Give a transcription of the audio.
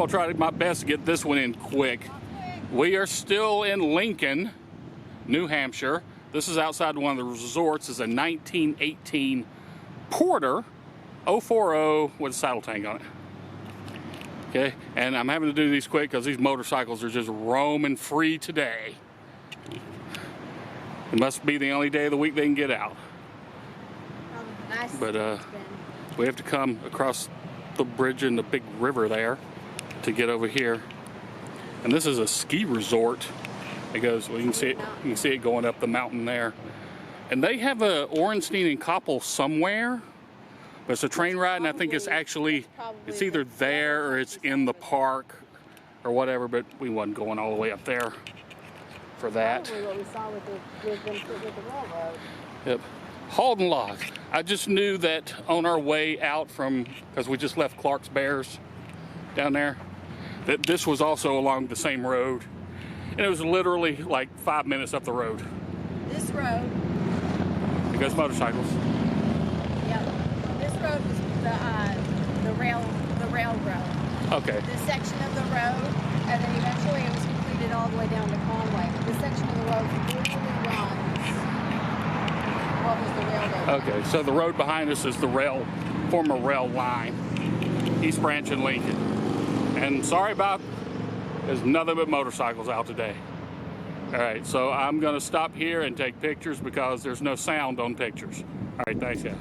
gonna try my best to get this one in quick. We are still in Lincoln, New Hampshire. This is outside one of the resorts. It's a 1918 Porter 040 with a saddle tank on it. Okay, and I'm having to do these quick because these motorcycles are just roaming free today. It must be the only day of the week they can get out. Nice. But we have to come across the bridge in the big river there to get over here. And this is a ski resort. It goes, well, you can see it going up the mountain there. And they have a Orenstein and Koppel somewhere. But it's a train ride, and I think it's actually, it's either there or it's in the park or whatever, but we wasn't going all the way up there for that. Probably what we saw with the railroad. Yep. Halden Logs. I just knew that on our way out from, because we just left Clark's Bears down there, that this was also along the same road. And it was literally like 5 minutes up the road. This road. Because motorcycles. Yep. This road was the railroad. Okay. This section of the road, and then eventually it was completed all the way down to Conway. This section of the road literally runs what was the railroad. Okay, so the road behind us is the former rail line, East Branch and Lincoln. And sorry about, there's nothing but motorcycles out today. All right, so I'm gonna stop here and take pictures because there's no sound on pictures. All right, thanks guys.